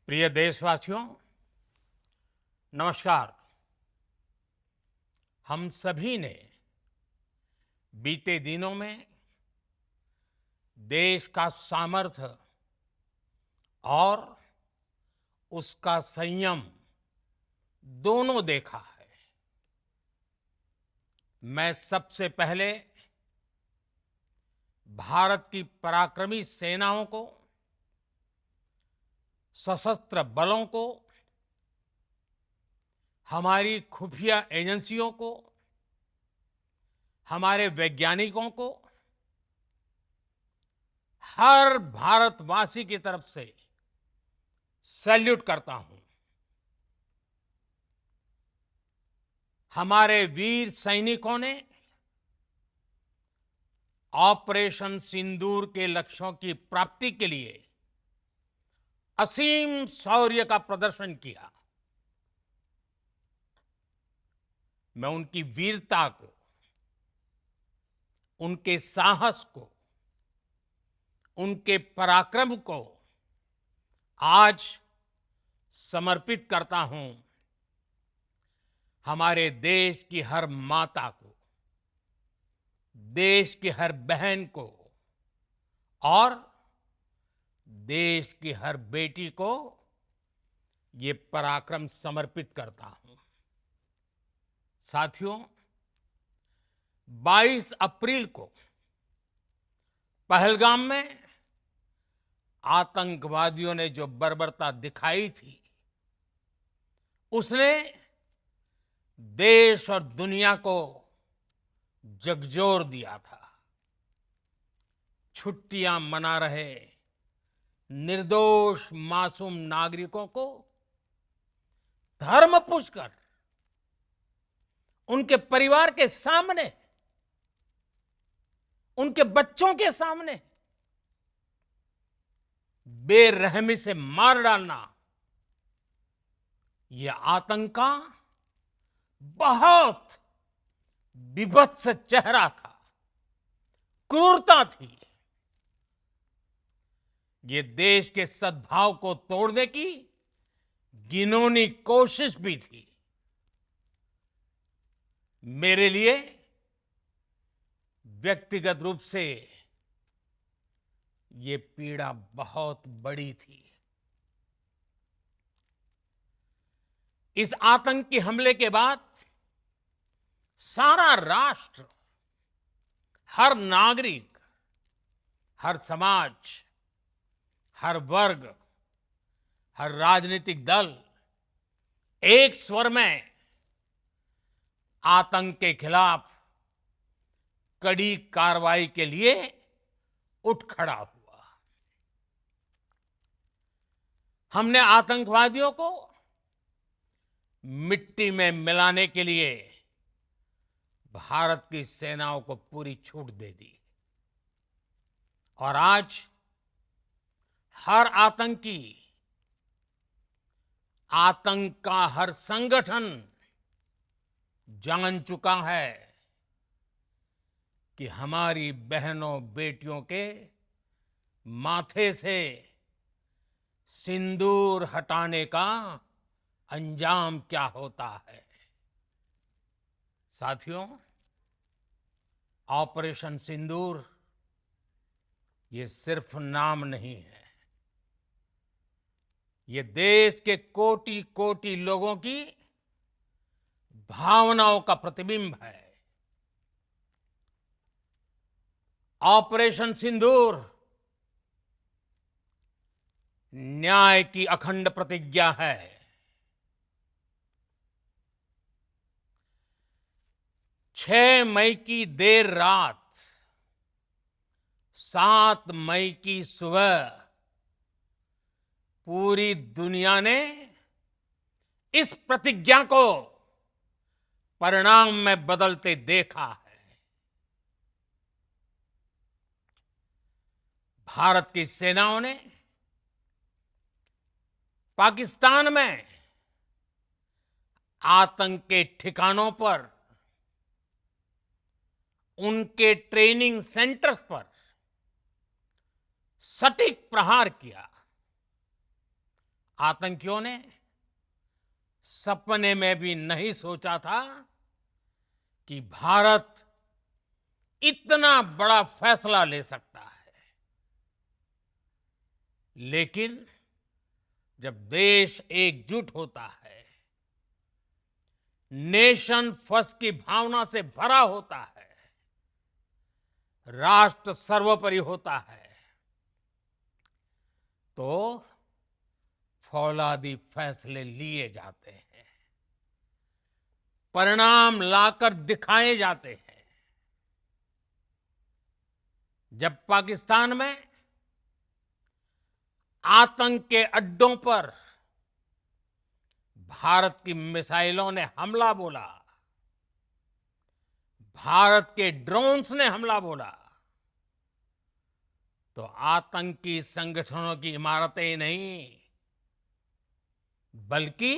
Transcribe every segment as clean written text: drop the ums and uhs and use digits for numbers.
प्रिय देशवासियों, नमस्कार। हम सभी ने बीते दिनों में देश का सामर्थ्य और उसका संयम दोनों देखा है। मैं सबसे पहले भारत की पराक्रमी सेनाओं को, सशस्त्र बलों को, हमारी खुफिया एजेंसियों को, हमारे वैज्ञानिकों को, हर भारतवासी की तरफ से सैल्यूट करता हूं। हमारे वीर सैनिकों ने ऑपरेशन सिंदूर के लक्ष्यों की प्राप्ति के लिए असीम शौर्य का प्रदर्शन किया। मैं उनकी वीरता को, उनके साहस को, उनके पराक्रम को आज समर्पित करता हूं हमारे देश की हर माता को, देश की हर बहन को और देश की हर बेटी को ये पराक्रम समर्पित करता हूं। साथियों, 22 अप्रैल को पहलगाम में आतंकवादियों ने जो बर्बरता दिखाई थी, उसने देश और दुनिया को झकझोर दिया था। छुट्टियां मना रहे निर्दोष मासूम नागरिकों को धर्म पूछकर उनके परिवार के सामने, उनके बच्चों के सामने बेरहमी से मार डालना, यह आतंक का बहुत विभत्स चेहरा था, क्रूरता थी। ये देश के सद्भाव को तोड़ने की घिनौनी कोशिश भी थी। मेरे लिए व्यक्तिगत रूप से ये पीड़ा बहुत बड़ी थी। इस आतंकी हमले के बाद सारा राष्ट्र, हर नागरिक, हर समाज, हर वर्ग, हर राजनीतिक दल एक स्वर में आतंक के खिलाफ कड़ी कार्रवाई के लिए उठ खड़ा हुआ। हमने आतंकवादियों को मिट्टी में मिलाने के लिए भारत की सेनाओं को पूरी छूट दे दी और आज हर आतंकी, आतंक का हर संगठन जान चुका है कि हमारी बहनों बेटियों के माथे से सिंदूर हटाने का अंजाम क्या होता है। साथियों, ऑपरेशन सिंदूर ये सिर्फ नाम नहीं है, ये देश के कोटि कोटि लोगों की भावनाओं का प्रतिबिंब है। ऑपरेशन सिंदूर न्याय की अखंड प्रतिज्ञा है। 6 मई की देर रात, 7 मई की सुबह पूरी दुनिया ने इस प्रतिज्ञा को परिणाम में बदलते देखा है। भारत की सेनाओं ने पाकिस्तान में आतंक के ठिकानों पर, उनके ट्रेनिंग सेंटर्स पर सटीक प्रहार किया आतंकियों ने सपने में भी नहीं सोचा था कि भारत इतना बड़ा फैसला ले सकता है। लेकिन जब देश एकजुट होता है, नेशन फर्स्ट की भावना से भरा होता है, राष्ट्र सर्वोपरि होता है, तो फौलादी फैसले लिए जाते हैं, परिणाम लाकर दिखाए जाते हैं। जब पाकिस्तान में आतंक के अड्डों पर भारत की मिसाइलों ने हमला बोला, भारत के ड्रोन्स ने हमला बोला, तो आतंकी संगठनों की इमारतें नहीं, बल्कि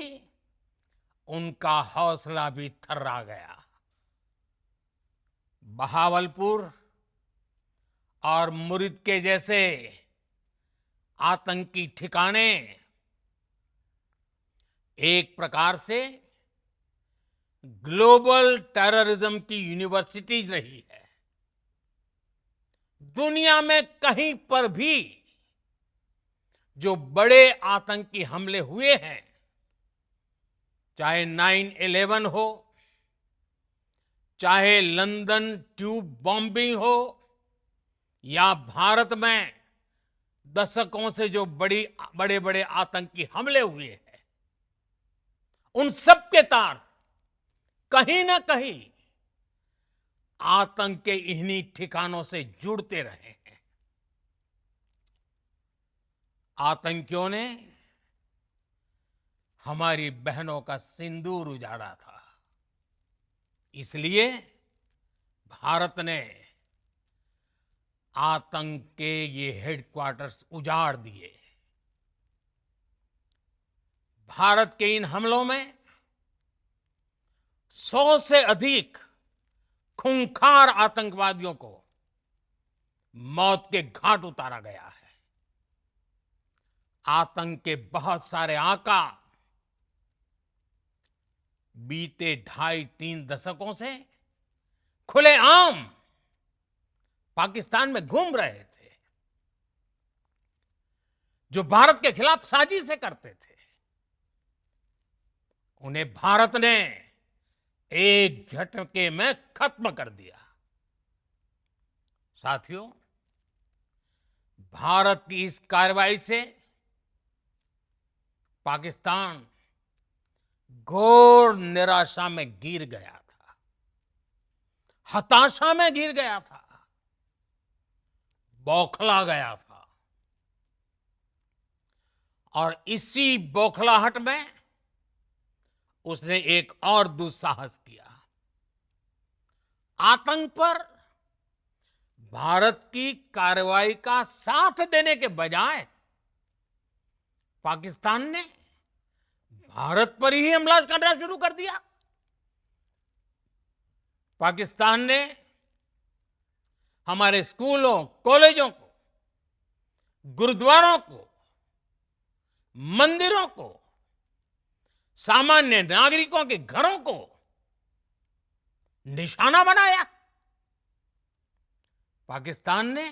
उनका हौसला भी थर्रा गया। बहावलपुर और मुरिद के जैसे आतंकी ठिकाने एक प्रकार से ग्लोबल टेररिज्म की यूनिवर्सिटीज रही है। दुनिया में कहीं पर भी जो बड़े आतंकी हमले हुए हैं, चाहे 9/11 हो, चाहे लंदन ट्यूब बॉम्बिंग हो, या भारत में दशकों से जो बड़े बड़े आतंकी हमले हुए हैं, उन सब के तार कहीं ना कहीं आतंक के इन्हीं ठिकानों से जुड़ते रहे हैं। आतंकियों ने हमारी बहनों का सिंदूर उजाड़ा था, इसलिए भारत ने आतंक के ये हेडक्वार्टर्स उजाड़ दिए। भारत के इन हमलों में 100 से अधिक खूंखार आतंकवादियों को मौत के घाट उतारा गया है। आतंक के बहुत सारे आका बीते 2.5-3 दशकों से खुलेआम पाकिस्तान में घूम रहे थे, जो भारत के खिलाफ साजिशें करते थे। उन्हें भारत ने एक झटके में खत्म कर दिया। साथियों, भारत की इस कार्रवाई से पाकिस्तान घोर निराशा में गिर गया था, हताशा में गिर गया था, बौखला गया था। और इसी बौखलाहट में उसने एक और दुस्साहस किया। आतंक पर भारत की कार्रवाई का साथ देने के बजाय पाकिस्तान ने भारत पर ही हमला करना शुरू कर दिया। पाकिस्तान ने हमारे स्कूलों, कॉलेजों को, गुरुद्वारों को, मंदिरों को, सामान्य नागरिकों के घरों को निशाना बनाया। पाकिस्तान ने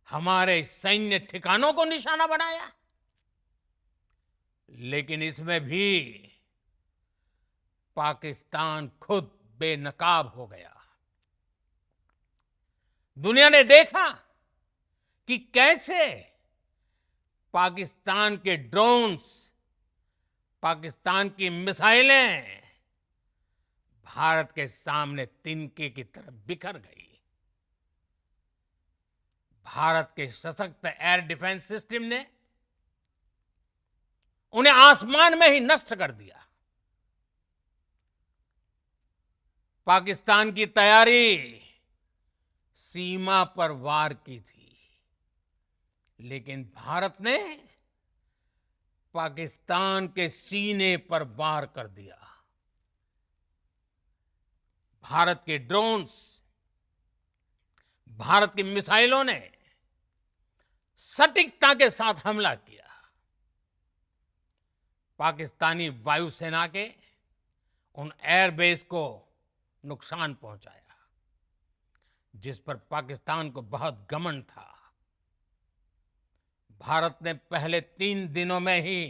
हमारे सैन्य ठिकानों को निशाना बनाया। लेकिन इसमें भी पाकिस्तान खुद बेनकाब हो गया। दुनिया ने देखा कि कैसे पाकिस्तान के ड्रोन्स, पाकिस्तान की मिसाइलें भारत के सामने तिनके की तरह बिखर गई। भारत के सशक्त एयर डिफेंस सिस्टम ने उन्हें आसमान में ही नष्ट कर दिया। पाकिस्तान की तैयारी सीमा पर वार की थी, लेकिन भारत ने पाकिस्तान के सीने पर वार कर दिया। भारत के ड्रोन्स, भारत की मिसाइलों ने सटीकता के साथ हमला किया। पाकिस्तानी वायुसेना के उन एयरबेस को नुकसान पहुंचाया, जिस पर पाकिस्तान को बहुत घमंड था। भारत ने पहले 3 दिनों में ही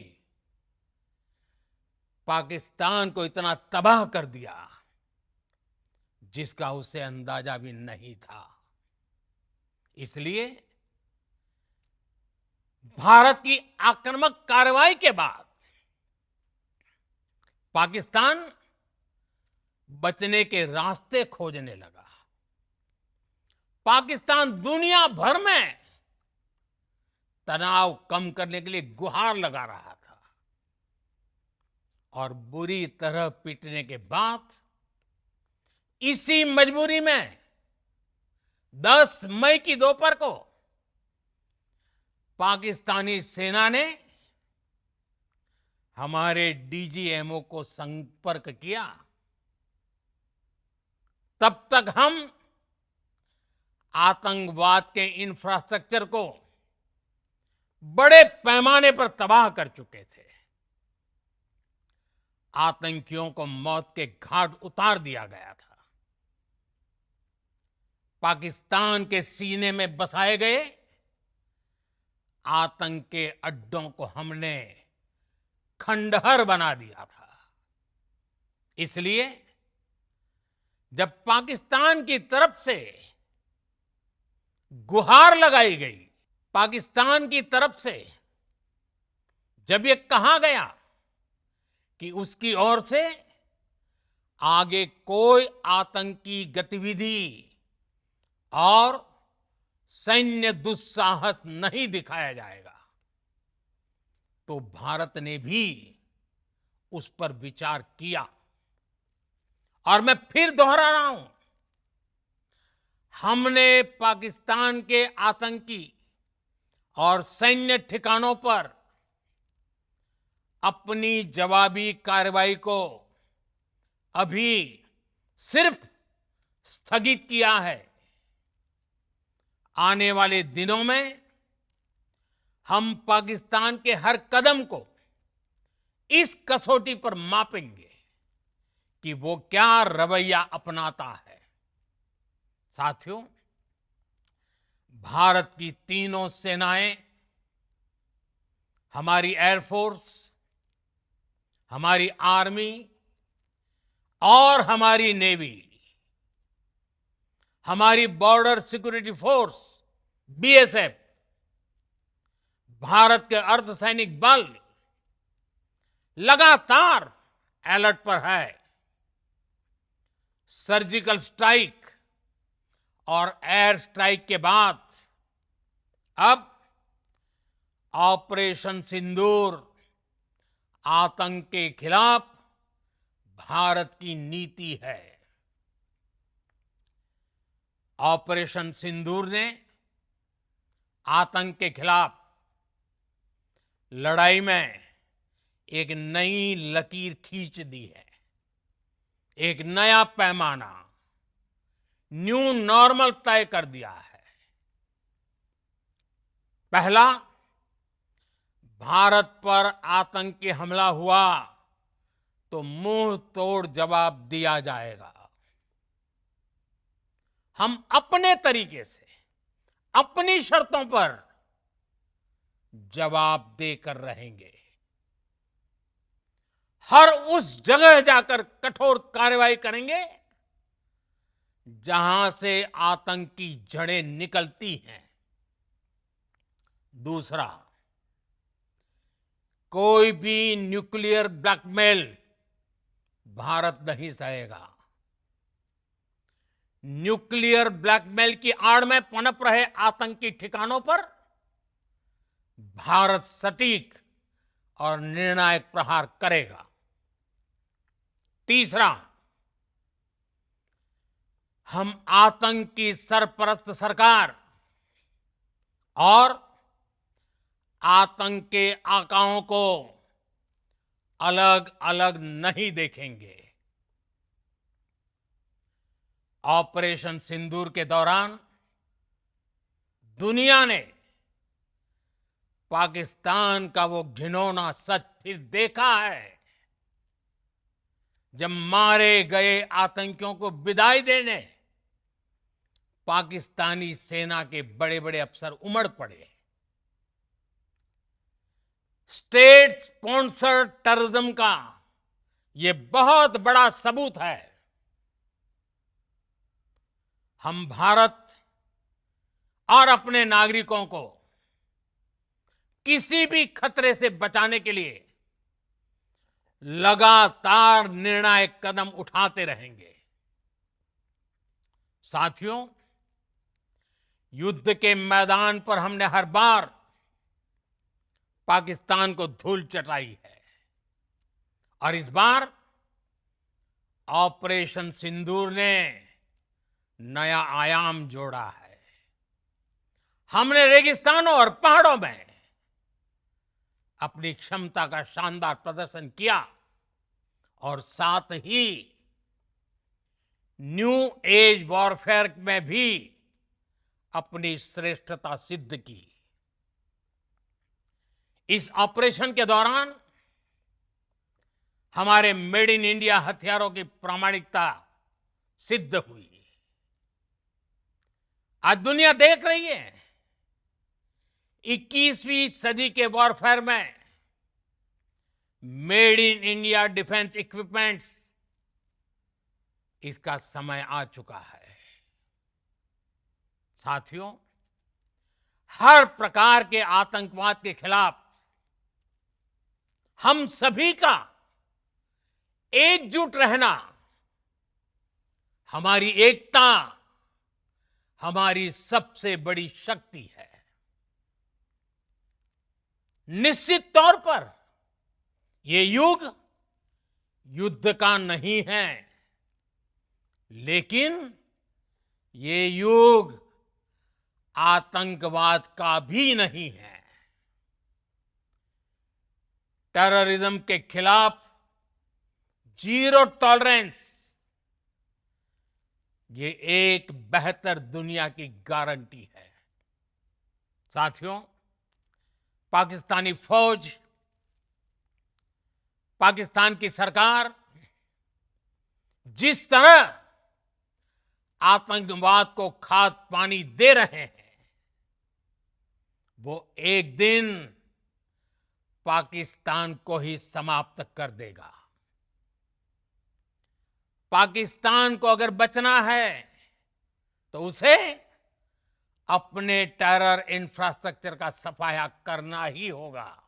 पाकिस्तान को इतना तबाह कर दिया जिसका उसे अंदाजा भी नहीं था। इसलिए भारत की आक्रामक कार्रवाई के बाद पाकिस्तान बचने के रास्ते खोजने लगा। पाकिस्तान दुनिया भर में तनाव कम करने के लिए गुहार लगा रहा था और बुरी तरह पीटने के बाद इसी मजबूरी में 10 मई की दोपहर को पाकिस्तानी सेना ने हमारे डीजीएमओ को संपर्क किया। तब तक हम आतंकवाद के इंफ्रास्ट्रक्चर को बड़े पैमाने पर तबाह कर चुके थे। आतंकियों को मौत के घाट उतार दिया गया था। पाकिस्तान के सीने में बसाए गए आतंक के अड्डों को हमने खंडहर बना दिया था। इसलिए जब पाकिस्तान की तरफ से गुहार लगाई गई, पाकिस्तान की तरफ से जब ये कहा गया कि उसकी ओर से आगे कोई आतंकी गतिविधि और सैन्य दुस्साहस नहीं दिखाया जाएगा, तो भारत ने भी उस पर विचार किया। और मैं फिर दोहरा रहा हूं, हमने पाकिस्तान के आतंकी और सैन्य ठिकानों पर अपनी जवाबी कार्रवाई को अभी सिर्फ स्थगित किया है। आने वाले दिनों में हम पाकिस्तान के हर कदम को इस कसौटी पर मापेंगे कि वो क्या रवैया अपनाता है। साथियों, भारत की तीनों सेनाएं, हमारी एयरफोर्स, हमारी आर्मी और हमारी नेवी, हमारी border security force BSF, Bharat के अर्धसैनिक बल लगातार अलर्ट पर है। सर्जिकल स्ट्राइक और एयर स्ट्राइक के बाद अब ऑपरेशन सिंदूर आतंक के खिलाफ भारत की नीति है। ऑपरेशन सिंदूर ने आतंक के खिलाफ लड़ाई में एक नई लकीर खींच दी है। एक नया पैमाना, न्यू नॉर्मल तय कर दिया है। पहला, भारत पर आतंकी हमला हुआ तो मुंह तोड़ जवाब दिया जाएगा। हम अपने तरीके से, अपनी शर्तों पर जवाब देकर रहेंगे। हर उस जगह जाकर कठोर कार्रवाई करेंगे जहां से आतंक की जड़ें निकलती हैं। दूसरा, कोई भी न्यूक्लियर ब्लैकमेल भारत नहीं सहेगा। न्यूक्लियर ब्लैकमेल की आड़ में पनप रहे आतंकी ठिकानों पर भारत सटीक और निर्णायक प्रहार करेगा। तीसरा, हम आतंक की सरपरस्त सरकार और आतंक के आकाओं को अलग अलग नहीं देखेंगे। ऑपरेशन सिंदूर के दौरान दुनिया ने पाकिस्तान का वो घिनौना सच फिर देखा है जब मारे गए आतंकियों को विदाई देने पाकिस्तानी सेना के बड़े बड़े अफसर उमड़ पड़े। स्टेट स्पॉन्सर्ड टेररिज्म का ये बहुत बड़ा सबूत है। हम भारत और अपने नागरिकों को किसी भी खतरे से बचाने के लिए लगातार निर्णायक कदम उठाते रहेंगे। साथियों, युद्ध के मैदान पर हमने हर बार पाकिस्तान को धूल चटाई है और इस बार ऑपरेशन सिंदूर ने नया आयाम जोड़ा है। हमने रेगिस्तानों और पहाड़ों में अपनी क्षमता का शानदार प्रदर्शन किया और साथ ही न्यू एज वॉरफेयर में भी अपनी श्रेष्ठता सिद्ध की। इस ऑपरेशन के दौरान हमारे मेड इन इंडिया हथियारों की प्रामाणिकता सिद्ध हुई। आज दुनिया देख रही है 21वीं सदी के वॉरफेयर में made in India defence equipments, इसका समय आ चुका है। साथियों, हर प्रकार के आतंकवाद के खिलाफ हम सभी का एकजुट रहना हमारी एकता, हमारी सबसे बड़ी शक्ति है। निश्चित तौर पर ये युग युद्ध का नहीं है, लेकिन ये युग आतंकवाद का भी नहीं है। टेररिज्म के खिलाफ जीरो टॉलरेंस, ये एक बेहतर दुनिया की गारंटी है। साथियों, पाकिस्तानी फौज, पाकिस्तान की सरकार जिस तरह आतंकवाद को खाद पानी दे रहे हैं, वो एक दिन पाकिस्तान को ही समाप्त कर देगा। पाकिस्तान को अगर बचना है तो उसे अपने टेरर इंफ्रास्ट्रक्चर का सफाया करना ही होगा।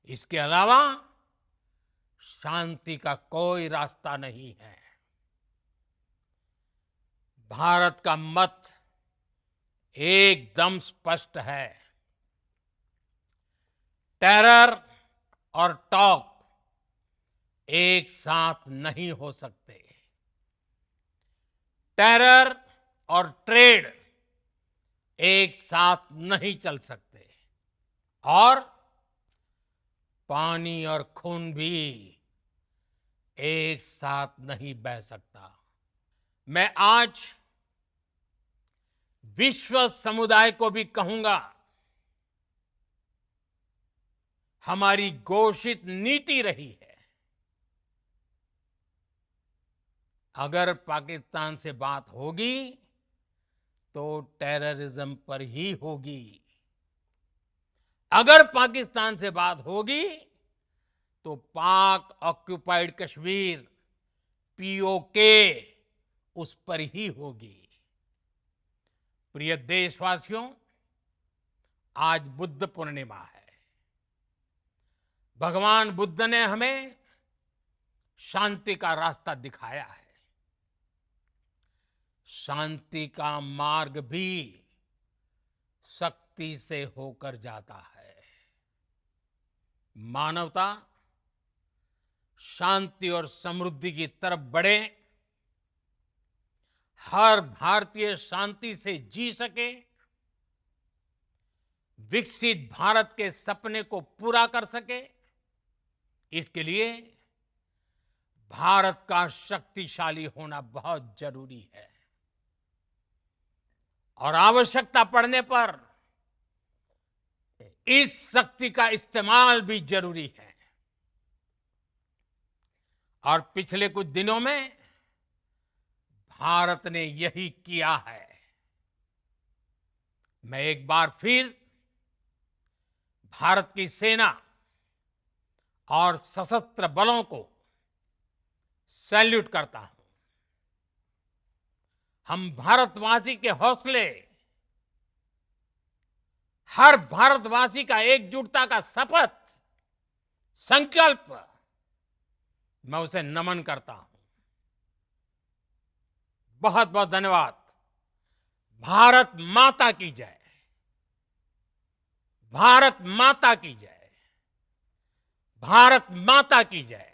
इसके अलावा शांति का कोई रास्ता नहीं है। भारत का मत एकदम स्पष्ट है। टेरर और टॉक एक साथ नहीं हो सकते। टेरर और ट्रेड एक साथ नहीं चल सकते और पानी और खून भी एक साथ नहीं बह सकता। मैं आज विश्व समुदाय को भी कहूंगा, हमारी घोषित नीति रही है, अगर पाकिस्तान से बात होगी तो टेररिज्म पर ही होगी। अगर पाकिस्तान से बात होगी तो पाक ऑक्युपाइड कश्मीर पीओके उस पर ही होगी। प्रिय देशवासियों, आज बुद्ध पूर्णिमा है। भगवान बुद्ध ने हमें शांति का रास्ता दिखाया है। शांति का मार्ग भी शक्ति से होकर जाता है। मानवता शांति और समृद्धि की तरफ बढ़े, हर भारतीय शांति से जी सके, विकसित भारत के सपने को पूरा कर सके, इसके लिए भारत का शक्तिशाली होना बहुत जरूरी है। और आवश्यकता पड़ने पर इस शक्ति का इस्तेमाल भी जरूरी है। और पिछले कुछ दिनों में भारत ने यही किया है। मैं एक बार फिर भारत की सेना और सशस्त्र बलों को सैल्यूट करता हूं। हम भारतवासी के हौसले, हर भारतवासी का एकजुटता का शपथ, संकल्प, मैं उसे नमन करता हूं। बहुत बहुत धन्यवाद। भारत माता की जय। भारत माता की जय। भारत माता की जय।